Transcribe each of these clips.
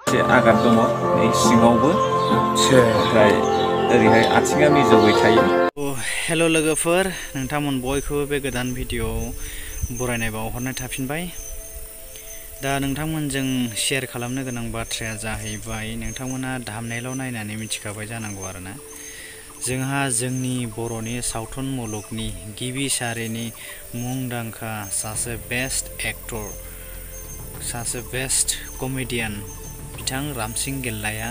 एसे आघात दङ नै सिङावबो ओमफ्राय ओरैहाय आथिङा मिजौबाय थायो। हेल' लोगोफोर, नोंथांमोन बयखौबो बे गोदान भिडिअ बरायनाय बावहरनाय थाफिनबाय। दा नोंथांमोनजों शेयार खालामनो गोनां बाथ्राया जाहैबाय, नोंथांमोना थाम्बनेइलाव नायनानै मिथिखाबाय जानांगौ आरोना, जोंहा जोंनि बर'नि सावथुन मुलुगनि गिबि सारिनि मुंदांखा सासे बेस्ट एक्टर, सासे बेस्ट कमेडियान बिथां रामसिं गेल्लाया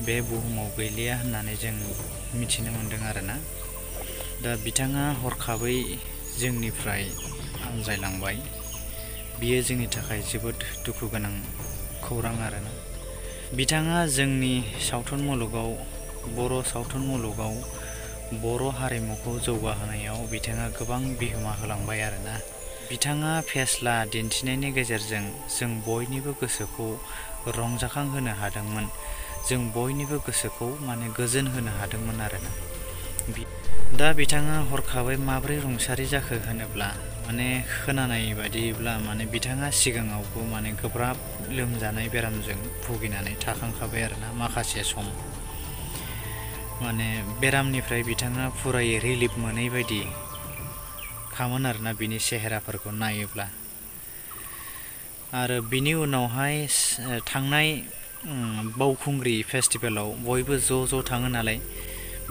बे बुहुमाव गैलिया होननानै जों मिथिनो मोन्दों आरोना। दा बिथाङा हरखाबै जोंनिफ्राय आनज्रायलांबाय। बियो जोंनि थाखाय जोबोद दुखु गोनां खौरां आरोना। बिथाङा जोंनि सावथुन मुलुगाव, बर' सावथुन मुलुगाव बर' हारिमुखौ जौगाहोनायाव बिथाङा गोबां बिहोमा होलांबाय आरोना। बिथाङा फेस्ला दिन्थिनायनि गेजेरजों जों बयनिबो गोसोखौ रंजाखांहोनो हादोंमोन, जों बयनिबो गोसोखौ गोजोन होनो हादोंमोन आरोना। दा बिथाङा हरखाबै माब्रै रुंसारि जाखो होनोब्ला, खोनानाय बायदिब्ला बिथाङा सिगाङावबो गोब्राब लोमजानाय बेरामजों भुगिनानै थाखांखाबाय आरोना। माखासे सम बेरामनिफ्राय बिथाङा फुरायै रिलिफ मोनै बायदि खामोन आरोना बिनि सेहेराफोरखौ नायोब्ला। आरो बिनि उनावहाय थांनाय बावखुंग्रि फेस्टिभेलाव बयबो ज' थाङो नालाय,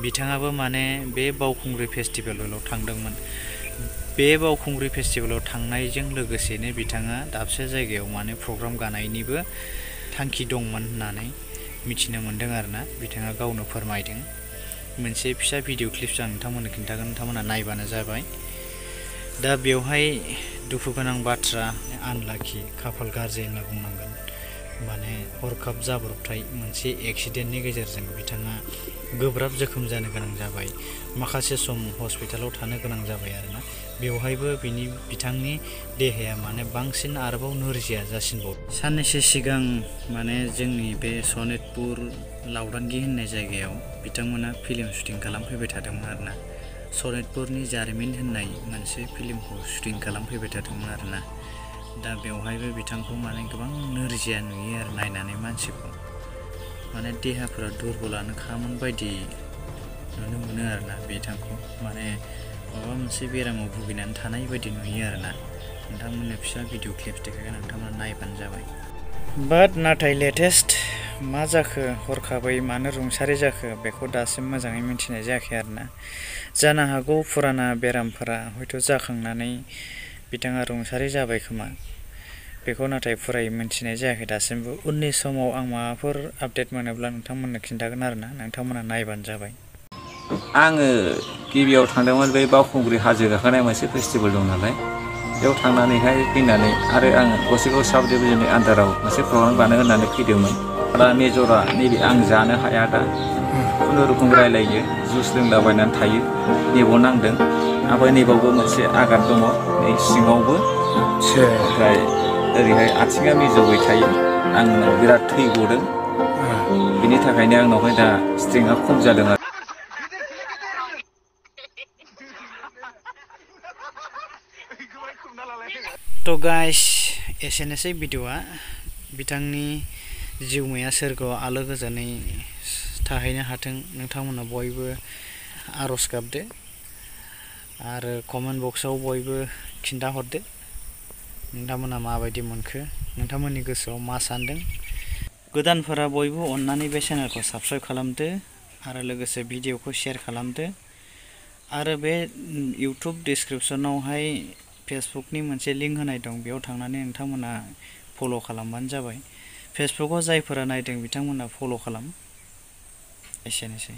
बिथाङाबो बे बावखुंग्रि फेस्टिभेलाव थांदोंमोन। बे बावखुंग्रि फेस्टिभेलाव थांनायजों लोगोसेनो बिथाङा दाबसे जायगायाव प्रग्राम गानायनिबो थांखि दंमोन होननानै मिथिनो मोन्दों आरोना। बिथाङा गावनो फोरमायदों। मोनसे फिसा भिडिअ क्लिप्स आं नोंथांमोननो खिन्थागोन, नोंथांमोना नायबानो जाबाय। दा बेवहाय दुखु गोनां बाथ्रा, आनलाखि, खाफाल गाज्रि होनना बुंनांगोन। हरखाब जाब्रबथाय मोनसे एक्सिडेन्टनि गेजेरजों बिथाङा गोब्राब जोखोम जानो गोनां जाबाय। माखासे सम हस्पिटालाव थानो गोनां जाबाय आरोना। बेवहायबो बिथांनि देहाया बांसिन आरोबाव नोरजिया जासिनबावदों। साननैसो सिगां जोंनि बे सनितपुर लावदांगि होननाय जायगायाव बिथांमोना फिल्म शुटिं खालामफैबाय थादोंमोन आरोना। सनितपुरनि जारिमिन होननाय मोनसे फिल्मखौ शुटिं खालामफैबाय थादोंमोन आरोना। दा बेवहायबो बिथांखौ गोबां नोरजिया नुयो आरो नायनानै मानसिखौ। देहाफोरा दुरबलानो खामोन बायदि नुनो मोनो आरोना बिथांखौ। माबा मोनसे बेरामाव भुगिनानै थानाय बायदि नुयो आरोना। नोंथांमोननो फिसा भिडिअ क्लिप्स देखायगोन, नोंथांमोना नायबानो जाबाय। नाथाय लेटेस्ट मा जाखो, हरखाबै मानो रुंसारि जाखो, बेखौ दासिम मोजाङै मिथिनाय जायाखै आरोना। जानो हागौ फुराना बेरामफोरा हयथ' जाखांनानै बिथाङा रुंसारि जाबाय खोमा, बेखौ नाथाय फुरायै मिथिनाय जायाखै दासिमबो। उननि समाव आं माबाफोर आपडेट मोनोब्ला नोंथांमोननो खिन्थागोन आरोना। नोंथांमोना नायबानो जाबाय। आङो गिबियाव थांदोंमोन बै बावखुंग्रि हाजो गाखोनाय मोनसे फेस्टिभेल दं नालाय, बेयाव थांनानैहाय फैनानै आरो आङो गसाइगाव साब डिभिजननि आन्दाराव मोनसे प्रग्राम गानो होननानै फैदोंमोन। दा मेजरा नैबे आं जानो हाया, दा खुनुरुखुम रायलायो, जुइस लोंलाबायनानै थायो, नेबावनांदों। ओमफ्राय नैबावबो मोनसे आघात दङ नै सिङावबो, ओमफ्राय ओरैहाय आथिङा मिजौबाय थायो। आंनाव बिराद थै गदों, बिनि थाखायनो आंनावहाय दा स्ट्रेंथआ खम जादों आरो। गाइस, एसेनोसै भिडिअआ। बिथांनि जिउमाया सोरगोआव आलो गोजोनै थाहैनो हाथों, नोंथांमोना बयबो आर'ज गाबदो आरो कमेन्ट बक्सआव बयबो खिन्थाहरदो नोंथांमोना माबायदि मोनखो, नोंथांमोननि गोसोआव मा सानदों। गोदानफोरा बयबो अननानै बे चेनेलखौ साबस्क्राइब खालामदो आरो लोगोसे भिडिअखौ शेयार खालामदो। आरो बे इउटुब डिसक्रिपसनावहाय फेसबुकनि मोनसे लिंक होनाय दं, बेयाव थांनानै नोंथांमोना फल' खालामबानो जाबाय। फेसबुकाव जायफोरा नायदों बिथांमोना फल' खालाम। एसेनोसै।